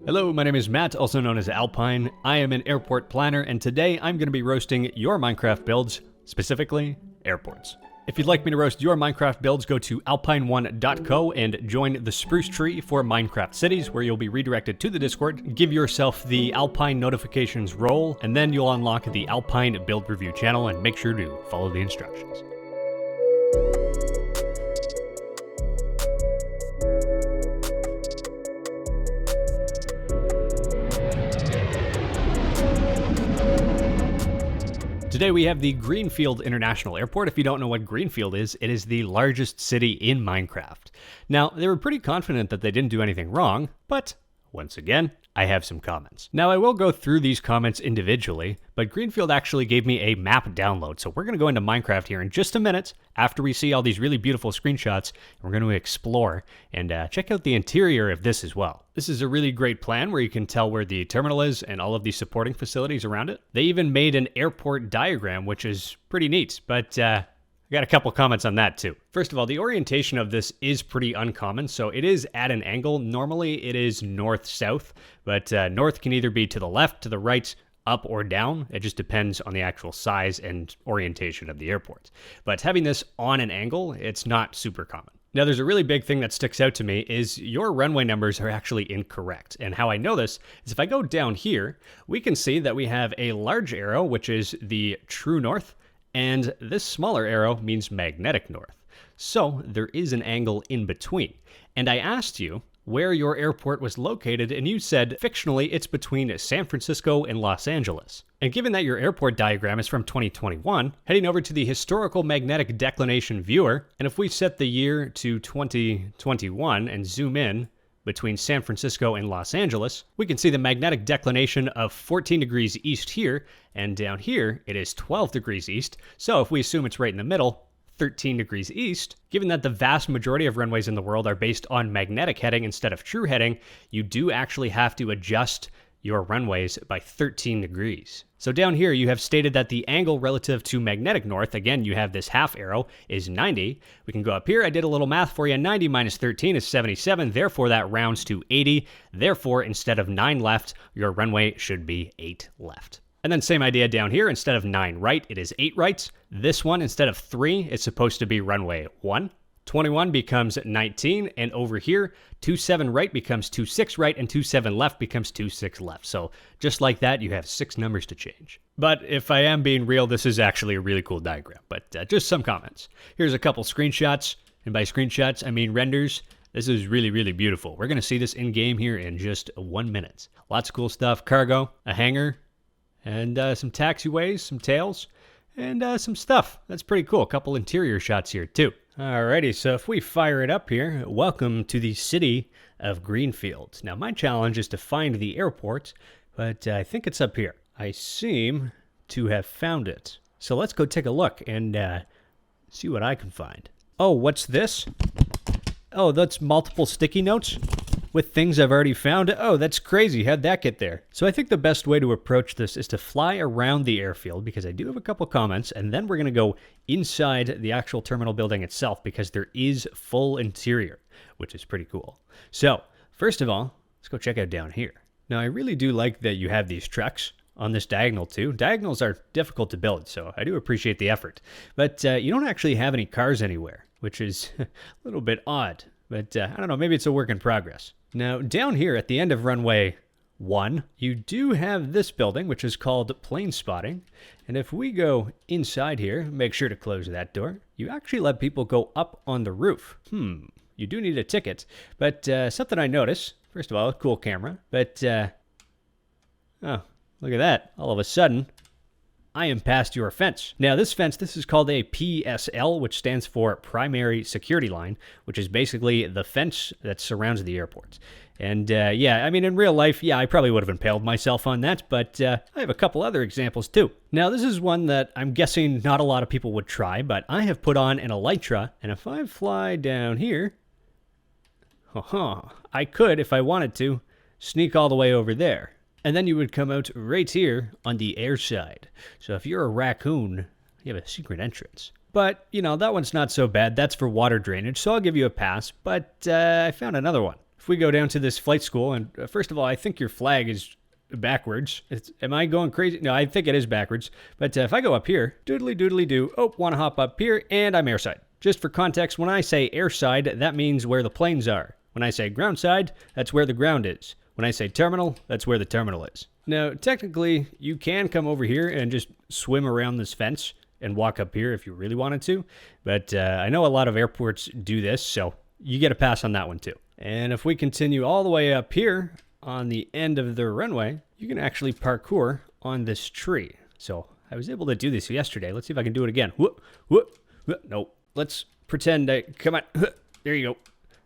Hello, my name is Matt, also known as Alpine. I am an airport planner, and today I'm going to be roasting your Minecraft builds, specifically airports. If you'd like me to roast your Minecraft builds, go to alpine1.co and join the Spruce Tree for Minecraft Cities, where you'll be redirected to the Discord. Give yourself the Alpine notifications role, and then you'll unlock the Alpine build review channel, and make sure to follow the instructions. Today we have the Greenfield International Airport. If you don't know what Greenfield is, it is the largest city in Minecraft. Now, they were pretty confident that they didn't do anything wrong, but once again, I have some comments. Now, I will go through these comments individually, but Greenfield actually gave me a map download, so we're going to go into Minecraft here in just a minute after we see all these really beautiful screenshots. We're going to explore and check out the interior of this as well. This is a really great plan where you can tell where the terminal is and all of the supporting facilities around it. They even made an airport diagram, which is pretty neat, but I got a couple comments on that too. First of all, the orientation of this is pretty uncommon, so it is at an angle. Normally it is north-south, but north can either be to the left, to the right, up or down. It just depends on the actual size and orientation of the airport. But having this on an angle, it's not super common. Now, there's a really big thing that sticks out to me is your runway numbers are actually incorrect. And how I know this is if I go down here, we can see that we have a large arrow, which is the true north, and this smaller arrow means magnetic north. So there is an angle in between. And I asked you where your airport was located, and you said fictionally it's between San Francisco and Los Angeles. And given that your airport diagram is from 2021, heading over to the historical magnetic declination viewer, and if we set the year to 2021 and zoom in between San Francisco and Los Angeles, we can see the magnetic declination of 14 degrees east here, and down here it is 12 degrees east. So if we assume it's right in the middle, 13 degrees east, given that the vast majority of runways in the world are based on magnetic heading instead of true heading, you do actually have to adjust your runways by 13 degrees. So down here, you have stated that the angle relative to magnetic north, again, you have this half arrow, is 90. We can go up here. I did a little math for you. 90 minus 13 is 77. Therefore, that rounds to 80. Therefore, instead of 9 left, your runway should be 8 left. And then same idea down here. Instead of 9 right, it is 8 right. This one, instead of 3, it's supposed to be runway 1. 21 becomes 19, and over here, 27 right becomes 26 right, and 27 left becomes 26 left. So just like that, you have 6 numbers to change. But if I am being real, this is actually a really cool diagram. But just some comments. Here's a couple screenshots, and by screenshots, I mean renders. This is really, really beautiful. We're going to see this in-game here in just 1 minute. Lots of cool stuff. Cargo, a hangar, and some taxiways, some tails, and some stuff. That's pretty cool. A couple interior shots here, too. Alrighty, so if we fire it up here, welcome to the city of Greenfield. Now, my challenge is to find the airport, but I think it's up here. I seem to have found it. So let's go take a look and see what I can find. Oh, what's this? Oh, that's multiple sticky notes with things I've already found. Oh, that's crazy. How'd that get there? So I think the best way to approach this is to fly around the airfield, because I do have a couple comments, and then we're going to go inside the actual terminal building itself, because there is full interior, which is pretty cool. So first of all, let's go check out down here. Now, I really do like that you have these trucks on this diagonal too. Diagonals are difficult to build, so I do appreciate the effort. But you don't actually have any cars anywhere, which is a little bit odd. But I don't know, maybe it's a work in progress. Now, down here at the end of runway 1, you do have this building, which is called plane spotting. And if we go inside here, make sure to close that door, you actually let people go up on the roof. You do need a ticket. But something I noticed, first of all, a cool camera. But, oh, look at that. All of a sudden, I am past your fence. Now, this fence, this is called a PSL, which stands for Primary Security Line, which is basically the fence that surrounds the airport. And yeah, I mean, in real life, yeah, I probably would have impaled myself on that, but I have a couple other examples too. Now, this is one that I'm guessing not a lot of people would try, but I have put on an elytra, and if I fly down here, I could, if I wanted to, sneak all the way over there. And then you would come out right here on the airside. So if you're a raccoon, you have a secret entrance. But, you know, that one's not so bad. That's for water drainage, so I'll give you a pass. But I found another one. If we go down to this flight school, and first of all, I think your flag is backwards. Am I going crazy? No, I think it is backwards. But if I go up here, doodly doodly do, want to hop up here, and I'm airside. Just for context, when I say airside, that means where the planes are. When I say groundside, that's where the ground is. When I say terminal, that's where the terminal is. Now, technically, you can come over here and just swim around this fence and walk up here if you really wanted to. But I know a lot of airports do this, so you get a pass on that one too. And if we continue all the way up here on the end of the runway, you can actually parkour on this tree. So I was able to do this yesterday. Let's see if I can do it again. Whoop, whoop, whoop. No, let's pretend. Come on. There you go.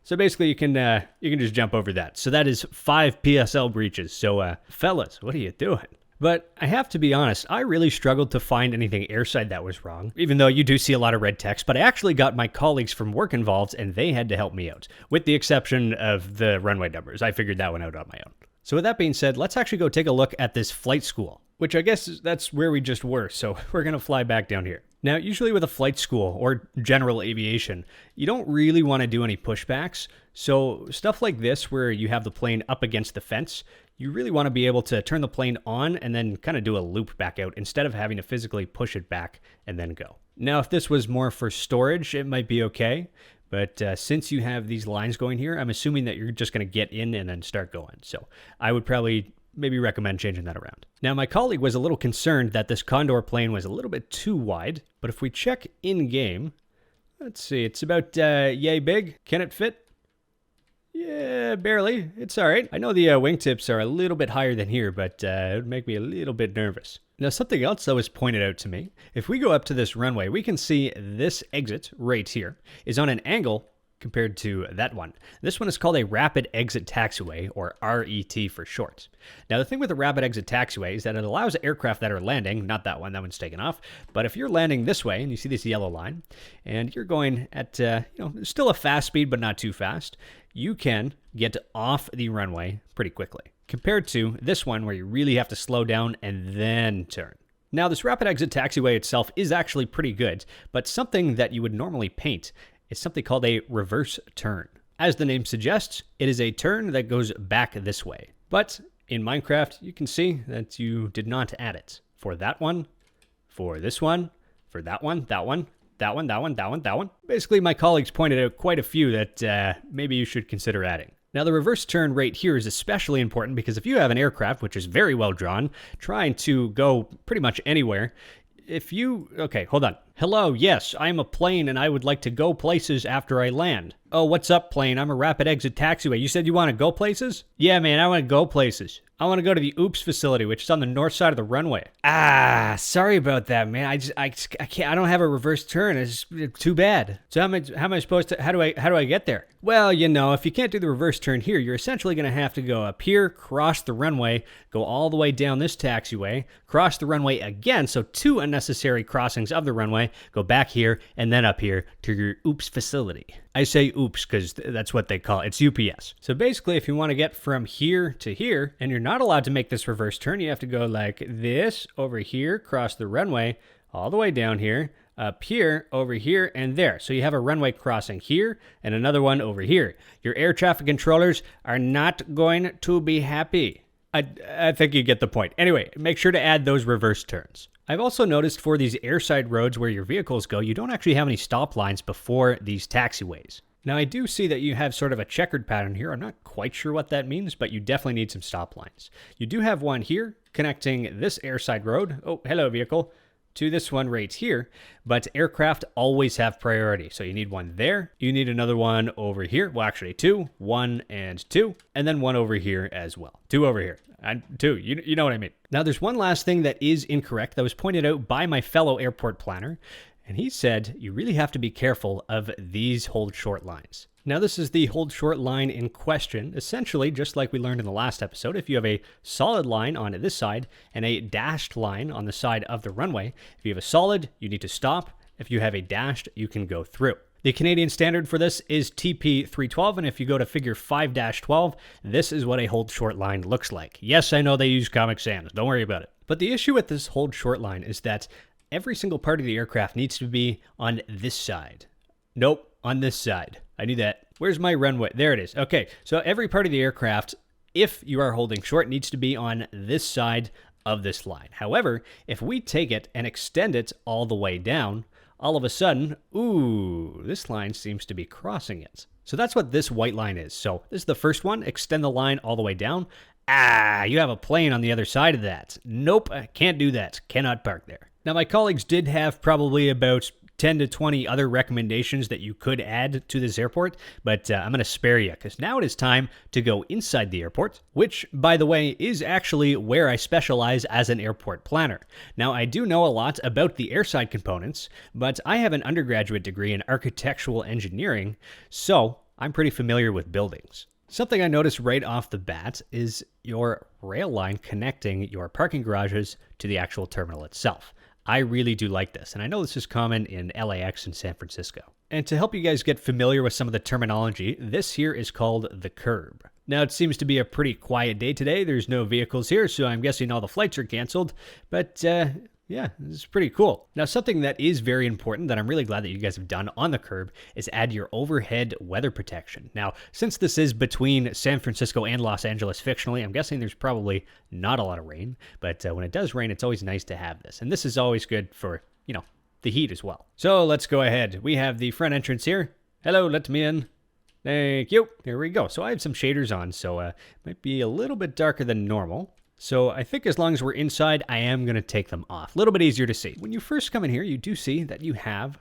So basically, you can just jump over that. So that is 5 PSL breaches. So fellas, what are you doing? But I have to be honest, I really struggled to find anything airside that was wrong, even though you do see a lot of red text, but I actually got my colleagues from work involved, and they had to help me out, with the exception of the runway numbers. I figured that one out on my own. So with that being said, let's actually go take a look at this flight school, which I guess that's where we just were, so we're going to fly back down here. Now, usually with a flight school or general aviation, you don't really want to do any pushbacks. So stuff like this, where you have the plane up against the fence, you really want to be able to turn the plane on and then kind of do a loop back out instead of having to physically push it back and then go. Now, if this was more for storage, it might be okay. But since you have these lines going here, I'm assuming that you're just going to get in and then start going. So I would probably maybe recommend changing that around. Now, my colleague was a little concerned that this Condor plane was a little bit too wide, but if we check in-game, let's see, it's about yay big. Can it fit? Yeah, barely. It's all right. I know the wingtips are a little bit higher than here, but it would make me a little bit nervous. Now, something else that was pointed out to me, if we go up to this runway, we can see this exit right here is on an angle compared to that one. This one is called a rapid exit taxiway, or RET for short. Now, the thing with the rapid exit taxiway is that it allows aircraft that are landing, not that one's taken off, but if you're landing this way and you see this yellow line and you're going at, still a fast speed, but not too fast, you can get off the runway pretty quickly compared to this one where you really have to slow down and then turn. Now, this rapid exit taxiway itself is actually pretty good, but something that you would normally paint is something called a reverse turn. As the name suggests, it is a turn that goes back this way. But in Minecraft, you can see that you did not add it. For that one, for this one, for that one, that one, that one, that one, that one, that one. Basically, my colleagues pointed out quite a few that maybe you should consider adding. Now, the reverse turn right here is especially important because if you have an aircraft, which is very well drawn, trying to go pretty much anywhere, okay, hold on. Hello, yes, I'm a plane and I would like to go places after I land. Oh, what's up, plane? I'm a rapid exit taxiway. You said you want to go places? Yeah, man, I want to go places. I want to go to the OOPS facility, which is on the north side of the runway. Ah, sorry about that, man. I can't. I don't have a reverse turn. It's too bad. So how am I supposed to? How do I get there? Well, if you can't do the reverse turn here, you're essentially going to have to go up here, cross the runway, go all the way down this taxiway, cross the runway again. So 2 unnecessary crossings of the runway. Go back here and then up here to your OOPS facility. I say OOPS because that's what they call it. It's UPS. So basically, if you want to get from here to here, and you're not allowed to make this reverse turn, you have to go like this, over here, cross the runway, all the way down here, up here, over here, and there. So you have a runway crossing here and another one over here. Your air traffic controllers are not going to be happy. I think you get the point. Anyway, make sure to add those reverse turns. I've also noticed for these airside roads where your vehicles go, you don't actually have any stop lines before these taxiways. Now, I do see that you have sort of a checkered pattern here. I'm not quite sure what that means, but you definitely need some stop lines. You do have one here connecting this airside road, oh, hello vehicle, to this one right here, but aircraft always have priority. So you need one there, you need another one over here, well actually 2, 1 and 2, and then one over here as well. 2 over here, and 2, you know what I mean. Now there's one last thing that is incorrect that was pointed out by my fellow airport planner, and he said you really have to be careful of these hold short lines. Now this is the hold short line in question. Essentially, just like we learned in the last episode, if you have a solid line on this side and a dashed line on the side of the runway, if you have a solid, you need to stop. If you have a dashed, you can go through. The Canadian standard for this is TP312, and if you go to figure 5-12, this is what a hold short line looks like. Yes, I know they use Comic Sans, don't worry about it. But the issue with this hold short line is that every single part of the aircraft needs to be on this side. Nope, on this side. I knew that. Where's my runway? There it is. Okay, so every part of the aircraft, if you are holding short, needs to be on this side of this line. However, if we take it and extend it all the way down, all of a sudden, ooh, this line seems to be crossing it. So that's what this white line is. So this is the first one. Extend the line all the way down. Ah, you have a plane on the other side of that. Nope, I can't do that. Cannot park there. Now, my colleagues did have probably about 10 to 20 other recommendations that you could add to this airport, but I'm going to spare you because now it is time to go inside the airport, which, by the way, is actually where I specialize as an airport planner. Now, I do know a lot about the airside components, but I have an undergraduate degree in architectural engineering, so I'm pretty familiar with buildings. Something I noticed right off the bat is your rail line connecting your parking garages to the actual terminal itself. I really do like this, and I know this is common in LAX and San Francisco. And to help you guys get familiar with some of the terminology, this here is called the curb. Now, it seems to be a pretty quiet day today. There's no vehicles here, so I'm guessing all the flights are canceled, but yeah, this is pretty cool. Now, something that is very important that I'm really glad that you guys have done on the curb is add your overhead weather protection. Now, since this is between San Francisco and Los Angeles fictionally, I'm guessing there's probably not a lot of rain, but when it does rain, it's always nice to have this. And this is always good for, you know, the heat as well. So let's go ahead. We have the front entrance here. Hello, let me in. Thank you. Here we go. So I have some shaders on, so it might be a little bit darker than normal. So I think as long as we're inside, I am going to take them off. A little bit easier to see. When you first come in here, you do see that you have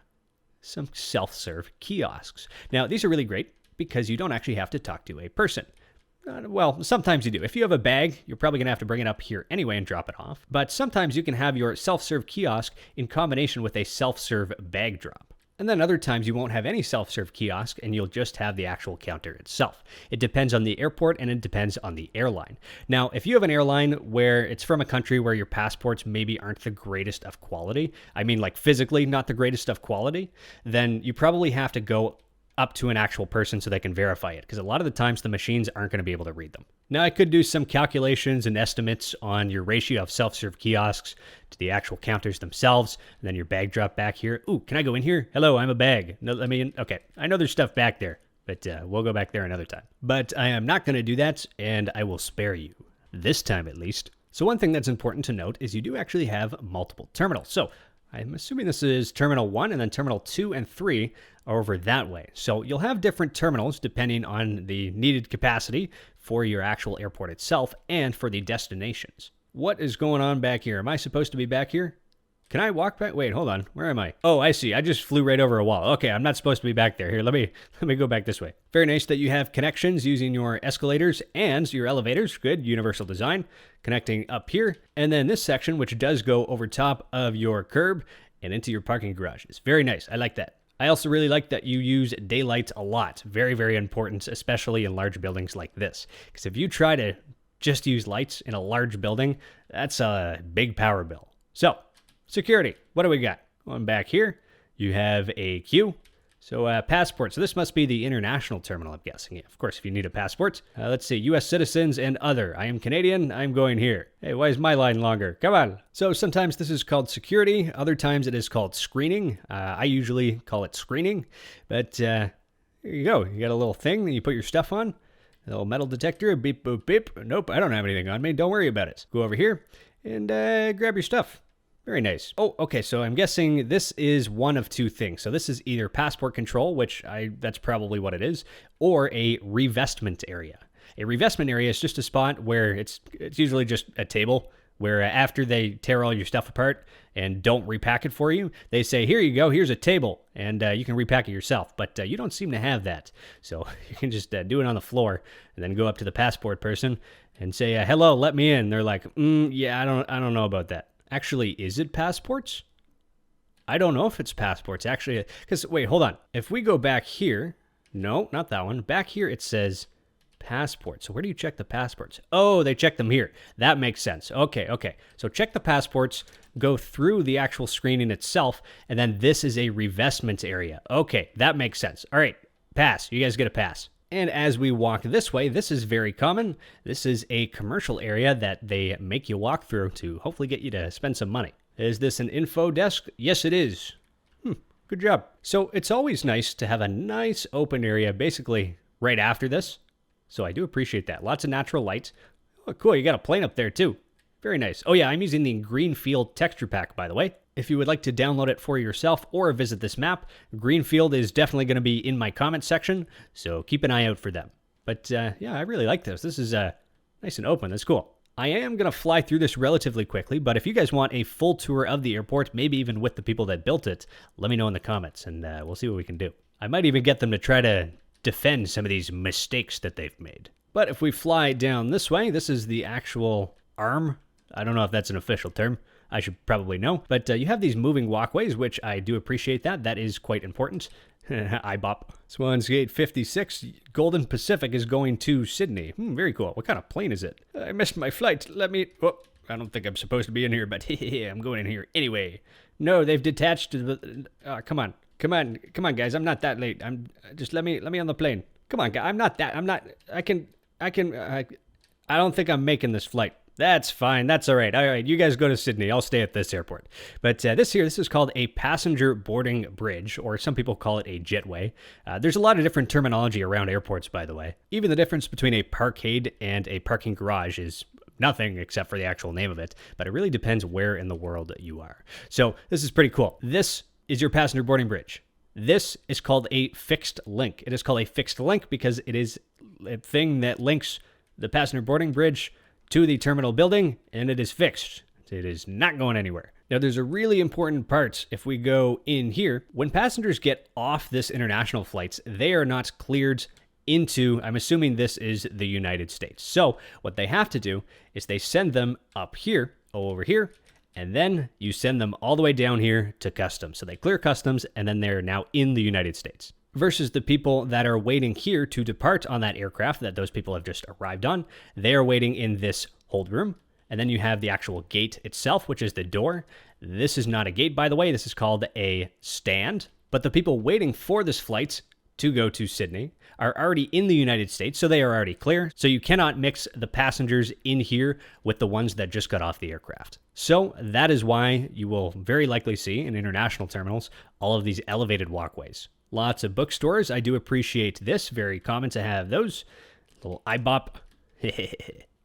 some self-serve kiosks. Now, these are really great because you don't actually have to talk to a person. Well, sometimes you do. If you have a bag, you're probably going to have to bring it up here anyway and drop it off. But sometimes you can have your self-serve kiosk in combination with a self-serve bag drop. And then other times you won't have any self-serve kiosk and you'll just have the actual counter itself. It depends on the airport and it depends on the airline. Now, if you have an airline where it's from a country where your passports maybe aren't the greatest of quality, I mean like physically not the greatest of quality, then you probably have to go up to an actual person so they can verify it, because a lot of the times the machines aren't going to be able to read them. Now, I could do some calculations and estimates on your ratio of self-serve kiosks to the actual counters themselves, and then your bag drop back here. Ooh, can I go in here? Hello, I'm a bag. No, let me in. Okay, I know there's stuff back there, but we'll go back there another time. But I am not going to do that, and I will spare you, this time at least. So one thing that's important to note is you do actually have multiple terminals. So I'm assuming this is Terminal 1, and then Terminal 2 and 3 are over that way. So you'll have different terminals depending on the needed capacity for your actual airport itself and for the destinations. What is going on back here? Am I supposed to be back here? Can I walk back? Wait, hold on. Where am I? Oh, I see. I just flew right over a wall. Okay, I'm not supposed to be back there. Here, let me go back this way. Very nice that you have connections using your escalators and your elevators. Good, universal design. Connecting up here. And then this section, which does go over top of your curb and into your parking garages. Very nice. I like that. I also really like that you use daylight a lot. Very, very important, especially in large buildings like this. Because if you try to just use lights in a large building, that's a big power bill. So, security, what do we got? Going back here, you have a queue. So passport. So this must be the international terminal, I'm guessing. Yeah, of course, if you need a passport. Let's see, U.S. citizens and other. I am Canadian. I'm going here. Hey, why is my line longer? Come on. So sometimes this is called security. Other times it is called screening. I usually call it screening. But here you go. You got a little thing that you put your stuff on. A little metal detector. Beep, boop, beep. Nope, I don't have anything on me. Don't worry about it. Go over here and grab your stuff. Very nice. Oh, okay, so I'm guessing this is one of two things. So this is either passport control, which that's probably what it is, or a revestment area. A revestment area is just a spot where it's usually just a table where after they tear all your stuff apart and don't repack it for you, they say, here you go, here's a table, and you can repack it yourself. But you don't seem to have that. So you can just do it on the floor and then go up to the passport person and say, hello, let me in. They're like, yeah, I don't know about that. Actually, is it passports? I don't know if it's passports, actually. Because, wait, hold on. If we go back here, no, not that one. Back here, it says passport. So where do you check the passports? Oh, they check them here. That makes sense. Okay. So check the passports, go through the actual screening itself, and then this is a revestment area. Okay, that makes sense. All right, pass. You guys get a pass. And as we walk this way, this is very common. This is a commercial area that they make you walk through to hopefully get you to spend some money. Is this an info desk? Yes, it is. Good job. So it's always nice to have a nice open area basically right after this. So I do appreciate that. Lots of natural light. Oh, cool. You got a plane up there too. Very nice. Oh yeah, I'm using the Greenfield texture pack, by the way. If you would like to download it for yourself or visit this map, Greenfield is definitely going to be in my comment section, so keep an eye out for them. But yeah, I really like this. This is nice and open. That's cool. I am going to fly through this relatively quickly, but if you guys want a full tour of the airport, maybe even with the people that built it, let me know in the comments, and we'll see what we can do. I might even get them to try to defend some of these mistakes that they've made. But if we fly down this way, this is the actual arm. I don't know if that's an official term. I should probably know. But you have these moving walkways, which I do appreciate that. That is quite important. IBOP. Swan's Gate 56. Golden Pacific is going to Sydney. Very cool. What kind of plane is it? I missed my flight. Let me... Oh, I don't think I'm supposed to be in here, but I'm going in here anyway. No, they've detached... come on. Come on, guys. I'm not that late. Just let me on the plane. Come on, guys. I'm not... I don't think I'm making this flight. That's fine. That's all right. All right, you guys go to Sydney. I'll stay at this airport. But this is called a passenger boarding bridge, or some people call it a jetway. There's a lot of different terminology around airports, by the way. Even the difference between a parkade and a parking garage is nothing except for the actual name of it, but it really depends where in the world you are. So this is pretty cool. This is your passenger boarding bridge. This is called a fixed link. It is called a fixed link because it is a thing that links the passenger boarding bridge to the terminal building, and it is fixed. It is not going anywhere. Now, there's a really important part if we go in here. When passengers get off this international flights, they are not cleared into, I'm assuming this is the United States. So what they have to do is they send them up here, over here, and then you send them all the way down here to customs. So they clear customs, and then they're now in the United States. Versus the people that are waiting here to depart on that aircraft that those people have just arrived on. They are waiting in this hold room. And then you have the actual gate itself, which is the door. This is not a gate, by the way. This is called a stand. But the people waiting for this flight to go to Sydney are already in the United States, so they are already clear. So you cannot mix the passengers in here with the ones that just got off the aircraft. So that is why you will very likely see in international terminals all of these elevated walkways. Lots of bookstores. I do appreciate this. Very common to have those. Little IBOP.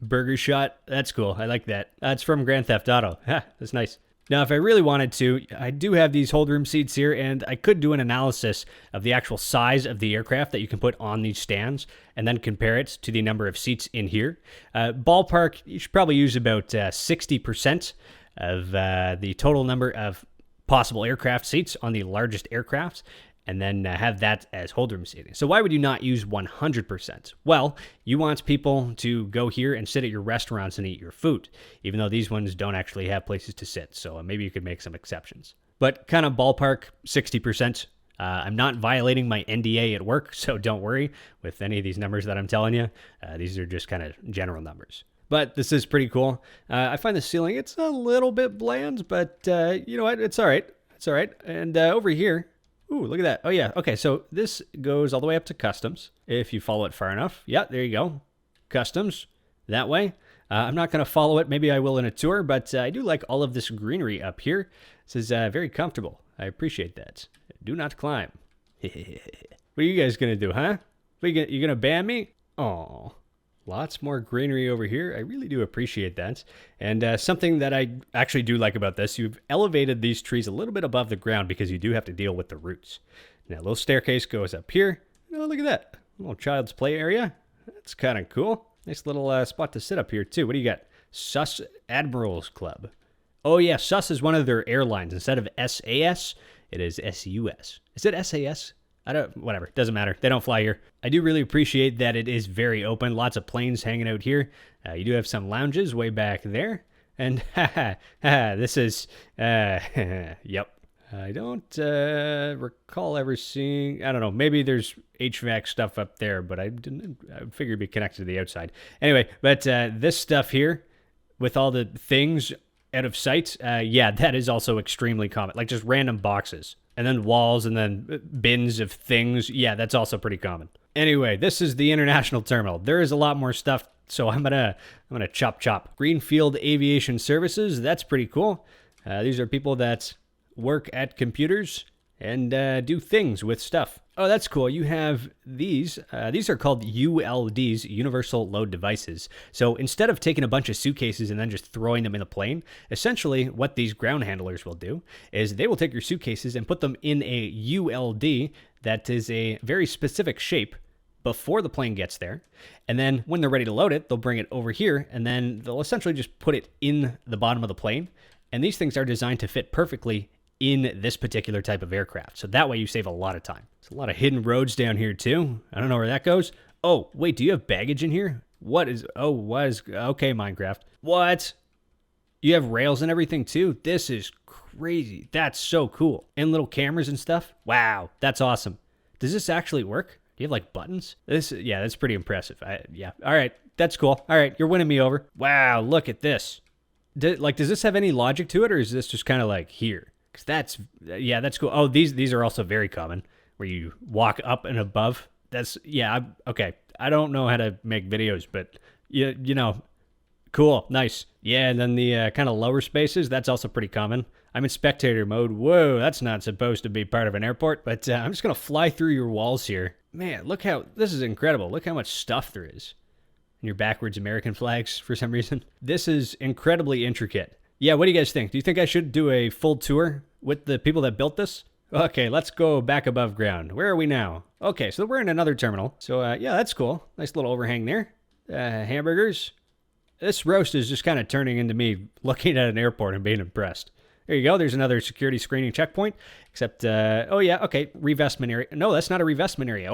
Burger shot. That's cool. I like that. That's from Grand Theft Auto. That's nice. Now, if I really wanted to, I do have these hold room seats here, and I could do an analysis of the actual size of the aircraft that you can put on these stands, and then compare it to the number of seats in here. Ballpark, you should probably use about 60% of the total number of possible aircraft seats on the largest aircraft, and then have that as hold room seating. So why would you not use 100%? Well, you want people to go here and sit at your restaurants and eat your food, even though these ones don't actually have places to sit. So maybe you could make some exceptions. But kind of ballpark 60%. I'm not violating my NDA at work, so don't worry with any of these numbers that I'm telling you. These are just kind of general numbers. But this is pretty cool. I find the ceiling, it's a little bit bland, but you know what? It's all right. It's all right. And over here, ooh, look at that. Oh, yeah. Okay, so this goes all the way up to customs, if you follow it far enough. Yeah, there you go. Customs, that way. I'm not going to follow it. Maybe I will in a tour, but I do like all of this greenery up here. This is very comfortable. I appreciate that. Do not climb. What are you guys going to do, huh? You going to ban me? Oh, lots more greenery over here. I really do appreciate that. And something that I actually do like about this, you've elevated these trees a little bit above the ground because you do have to deal with the roots. Now, a little staircase goes up here. Oh, look at that. A little child's play area. That's kind of cool. Nice little spot to sit up here, too. What do you got? Sus Admirals Club. Oh, yeah, Sus is one of their airlines. Instead of SAS, it is SUS. Is it SAS? Whatever, doesn't matter. They don't fly here. I do really appreciate that it is very open. Lots of planes hanging out here. You do have some lounges way back there. And this is, yep. I don't recall ever seeing, I don't know, maybe there's HVAC stuff up there, but I figured it'd be connected to the outside. Anyway, but this stuff here with all the things out of sight, yeah, that is also extremely common. Like just random boxes. And then walls and then bins of things. Yeah, that's also pretty common. Anyway, this is the international terminal. There is a lot more stuff, so I'm gonna chop. Greenfield Aviation Services, that's pretty cool. These are people that work at computers and do things with stuff. Oh, that's cool. You have these. These are called ULDs, Universal Load Devices. So instead of taking a bunch of suitcases and then just throwing them in the plane, essentially what these ground handlers will do is they will take your suitcases and put them in a ULD that is a very specific shape before the plane gets there. And then when they're ready to load it, they'll bring it over here, and then they'll essentially just put it in the bottom of the plane. And these things are designed to fit perfectly in this particular type of aircraft. So that way you save a lot of time. There's a lot of hidden roads down here too. I don't know where that goes. Oh, wait, do you have baggage in here? Okay, Minecraft. What? You have rails and everything too? This is crazy. That's so cool. And little cameras and stuff. Wow, that's awesome. Does this actually work? Do you have like buttons? Yeah, that's pretty impressive. Yeah. All right, that's cool. All right, you're winning me over. Wow, look at this. Does this have any logic to it, or is this just kind of like here? Because that's cool. Oh, these are also very common, where you walk up and above. Okay. I don't know how to make videos, but you know, cool, nice. Yeah, and then the kind of lower spaces, that's also pretty common. I'm in spectator mode. Whoa, that's not supposed to be part of an airport, but I'm just going to fly through your walls here. Man, this is incredible. Look how much stuff there is. And your backwards American flags for some reason. This is incredibly intricate. Yeah, what do you guys think? Do you think I should do a full tour with the people that built this? Okay, let's go back above ground. Where are we now? Okay, so we're in another terminal. So, yeah, that's cool. Nice little overhang there. Hamburgers. This roast is just kind of turning into me looking at an airport and being impressed. There you go. There's another security screening checkpoint. Except, oh yeah, okay, revestment area. No, that's not a revestment area.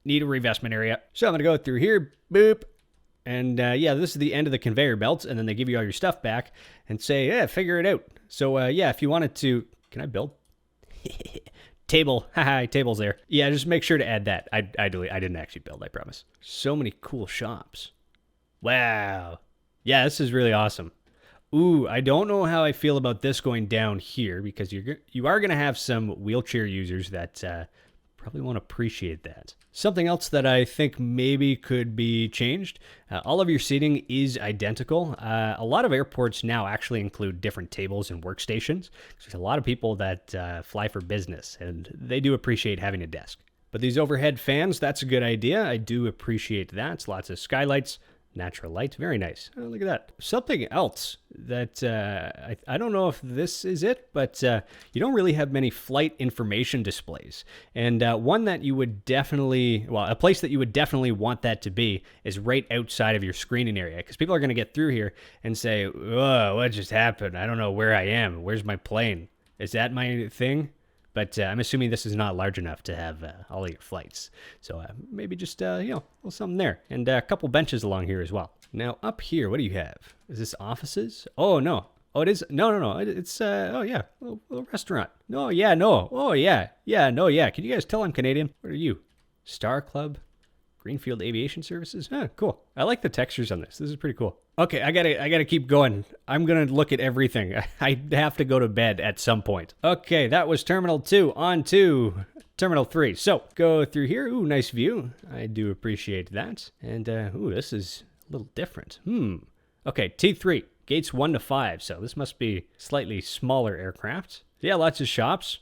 Need a revestment area. So I'm going to go through here. Boop. And yeah, this is the end of the conveyor belt. And then they give you all your stuff back and say, yeah, figure it out. So yeah, if you wanted to... Can I build? Table. Haha, table's there. Yeah, just make sure to add that. I didn't actually build, I promise. So many cool shops. Wow. Yeah, this is really awesome. Ooh, I don't know how I feel about this going down here, because you are going to have some wheelchair users that probably won't appreciate that. Something else that I think maybe could be changed, all of your seating is identical. A lot of airports now actually include different tables and workstations. There's a lot of people that fly for business, and they do appreciate having a desk. But these overhead fans, that's a good idea. I do appreciate that. It's lots of skylights. Natural light, very nice. Oh, look at that. Something else that I don't know if this is it, but you don't really have many flight information displays. And one that you would definitely, a place that you would definitely want that to be is right outside of your screening area, because people are going to get through here and say, "Whoa, what just happened? I don't know where I am. Where's my plane? Is that my thing?" But I'm assuming this is not large enough to have all of your flights. So maybe just, a little something there. And a couple benches along here as well. Now, up here, what do you have? Is this offices? Oh, no. Oh, it is? No. It's, oh, yeah, a little restaurant. No, yeah, no. Oh, yeah. Yeah, no, yeah. Can you guys tell I'm Canadian? What are you? Star Club? Greenfield Aviation Services? Cool. I like the textures on this. This is pretty cool. Okay, I gotta keep going. I'm gonna look at everything. I have to go to bed at some point. Okay, that was Terminal 2. On to Terminal 3. So, go through here. Ooh, nice view. I do appreciate that. And, ooh, this is a little different. Okay, T3. Gates 1 to 5. So, this must be slightly smaller aircraft. Yeah, lots of shops.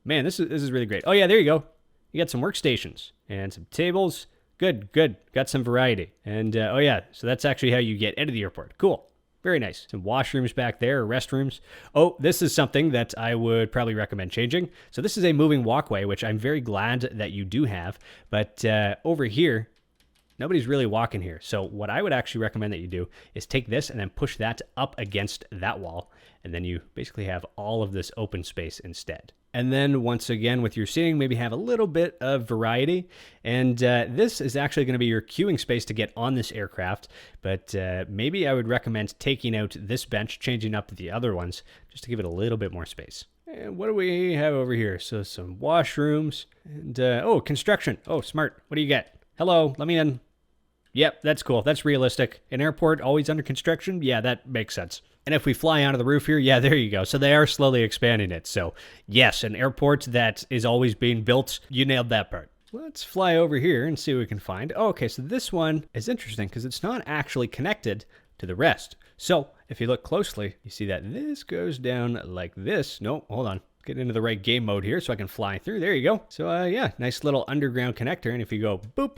Man, this is really great. Oh, yeah, there you go. You got some workstations and some tables. Good. Got some variety. And, oh yeah, so that's actually how you get out of the airport. Cool. Very nice. Some washrooms back there, or restrooms. Oh, this is something that I would probably recommend changing. So this is a moving walkway, which I'm very glad that you do have. But over here, nobody's really walking here. So what I would actually recommend that you do is take this and then push that up against that wall. And then you basically have all of this open space instead. And then once again, with your seating, maybe have a little bit of variety. And this is actually going to be your queuing space to get on this aircraft. But maybe I would recommend taking out this bench, changing up the other ones, just to give it a little bit more space. And what do we have over here? So some washrooms and, oh, construction. Oh, smart. What do you got? Hello, let me in. Yep, that's cool. That's realistic. An airport always under construction? Yeah, that makes sense. And if we fly onto the roof here, yeah, there you go. So they are slowly expanding it. So yes, an airport that is always being built. You nailed that part. Let's fly over here and see what we can find. Oh, okay, so this one is interesting because it's not actually connected to the rest. So if you look closely, you see that this goes down like this. No, hold on. get into the right game mode here so I can fly through. There you go. So yeah, nice little underground connector. And if you go boop,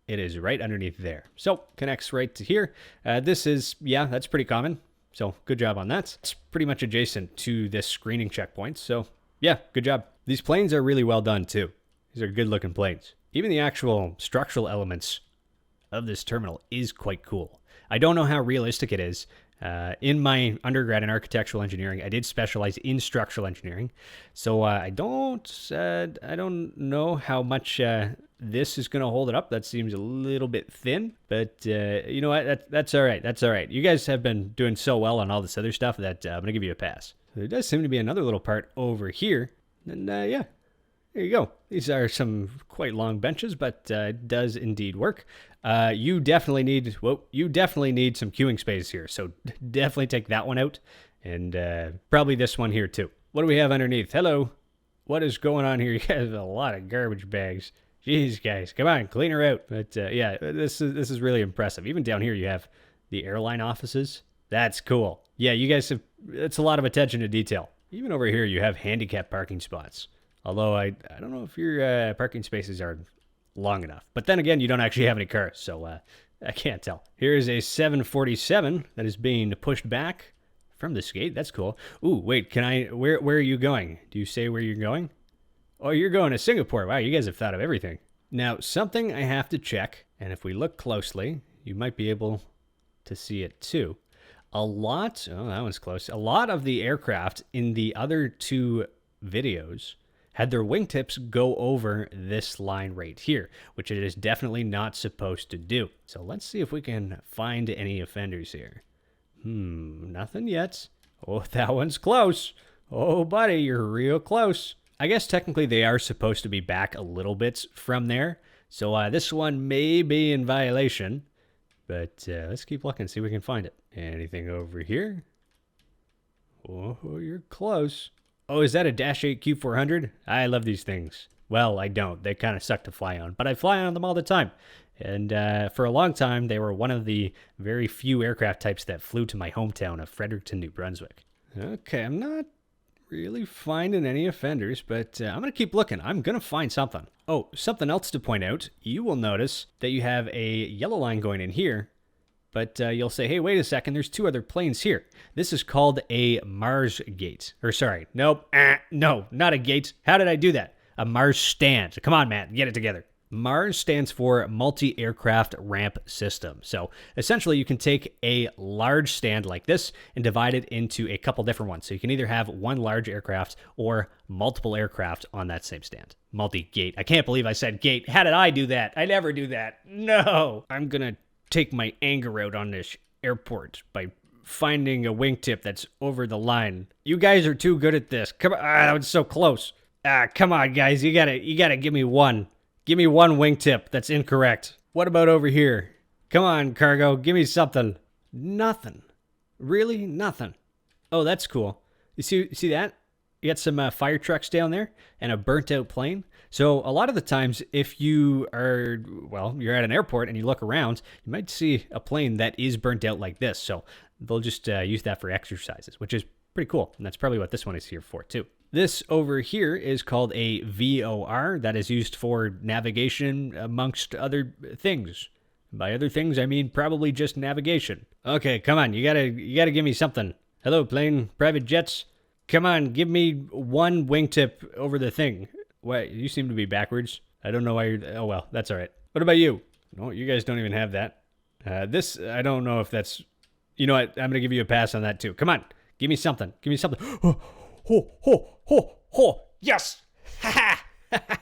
it is right underneath there. So connects right to here. This is, yeah, that's pretty common. So good job on that. It's pretty much adjacent to this screening checkpoint. So yeah, good job. These planes are really well done too. These are good looking planes. Even the actual structural elements of this terminal is quite cool. I don't know how realistic it is. In my undergrad in architectural engineering, I did specialize in structural engineering. So I don't know how much this is going to hold it up. That seems a little bit thin, but you know what? That's all right. That's all right. You guys have been doing so well on all this other stuff that I'm going to give you a pass. So there does seem to be another little part over here. And yeah, there you go. These are some quite long benches, but it does indeed work. You definitely need some queuing space here. So definitely take that one out, and probably this one here too. What do we have underneath? Hello. What is going on here? You guys have a lot of garbage bags. Jeez, guys, come on, clean her out. But yeah, this is really impressive. Even down here, you have the airline offices. That's cool. Yeah, you guys have. It's a lot of attention to detail. Even over here, you have handicap parking spots. Although I don't know if your parking spaces are long enough. But then again, you don't actually have any cars, so I can't tell. Here is a 747 that is being pushed back from this gate. That's cool. Ooh, wait, where are you going? Do you say where you're going? Oh, you're going to Singapore. Wow, you guys have thought of everything. Now, something I have to check, and if we look closely, you might be able to see it too. Oh, that one's close. A lot of the aircraft in the other two videos had their wingtips go over this line right here, which it is definitely not supposed to do. So let's see if we can find any offenders here. Nothing yet. Oh, that one's close. Oh, buddy, you're real close. I guess technically they are supposed to be back a little bit from there. So this one may be in violation, but let's keep looking, see if we can find it. Anything over here? Oh, you're close. Oh, is that a Dash 8 Q400? I love these things. Well, I don't. They kind of suck to fly on, but I fly on them all the time. And for a long time, they were one of the very few aircraft types that flew to my hometown of Fredericton, New Brunswick. Okay, I'm not really finding any offenders, but I'm going to keep looking. I'm going to find something. Oh, something else to point out. You will notice that you have a yellow line going in here, but you'll say, hey, wait a second, there's two other planes here. This is called a Mars gate. Or sorry, nope, no, not a gate. How did I do that? A Mars stand. Come on, Matt, get it together. MARS stands for Multi-Aircraft Ramp System. So essentially you can take a large stand like this and divide it into a couple different ones. So you can either have one large aircraft or multiple aircraft on that same stand. Multi-gate. I can't believe I said gate. How did I do that? I never do that. No. I'm going to take my anger out on this airport by finding a wingtip that's over the line. You guys are too good at this. Come on. That was so close. Come on, guys. You gotta give me one. Give me one wingtip that's incorrect. What about over here? Come on, cargo. Give me something. Nothing. Really? Nothing. Oh, that's cool. You see that? You got some fire trucks down there and a burnt out plane. So a lot of the times if you are, well, you're at an airport and you look around, you might see a plane that is burnt out like this. So they'll just use that for exercises, which is pretty cool. And that's probably what this one is here for too. This over here is called a VOR that is used for navigation amongst other things. By other things, I mean probably just navigation. Okay, come on, you gotta give me something. Hello, plane, private jets. Come on, give me one wingtip over the thing. What, you seem to be backwards. I don't know why you're, oh well, that's all right. What about you? No, you guys don't even have that. This, I don't know if that's, you know what, I'm gonna give you a pass on that too. Come on, give me something, give me something. Yes! Ha ha!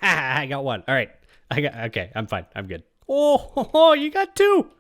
I got one. All right. Okay, I'm fine. I'm good. Oh, you got two.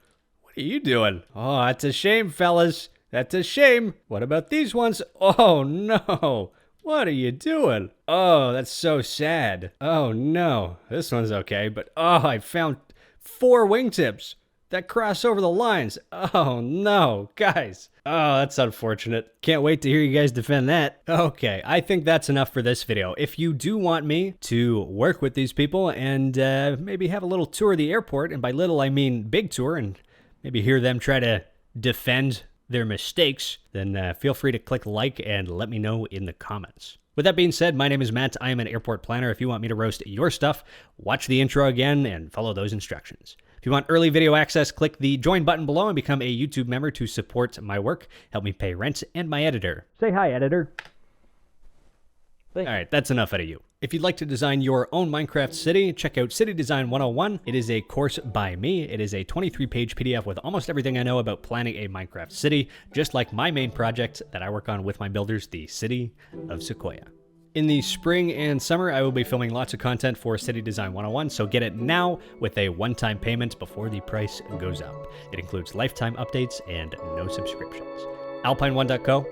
What are you doing? Oh, that's a shame, fellas. That's a shame. What about these ones? Oh, no. What are you doing? Oh, that's so sad. Oh, no. This one's okay, but oh, I found 4 wingtips that cross over the lines. Oh, no. Guys. Oh, that's unfortunate. Can't wait to hear you guys defend that. Okay, I think that's enough for this video. If you do want me to work with these people and maybe have a little tour of the airport, and by little I mean big tour, and maybe hear them try to defend their mistakes, then feel free to click like and let me know in the comments. With that being said, my name is Matt. I am an airport planner. If you want me to roast your stuff, watch the intro again and follow those instructions. If you want early video access, click the join button below and become a YouTube member to support my work, help me pay rent, and my editor. Say hi, editor. All right, that's enough out of you. If you'd like to design your own Minecraft city, check out City Design 101. It is a course by me. It is a 23-page PDF with almost everything I know about planning a Minecraft city, just like my main project that I work on with my builders, the City of Sequoia. In the spring and summer, I will be filming lots of content for City Design 101, so get it now with a one-time payment before the price goes up. It includes lifetime updates and no subscriptions. alpine1.co,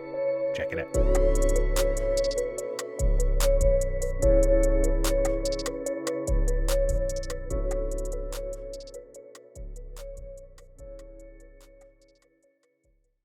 check it out.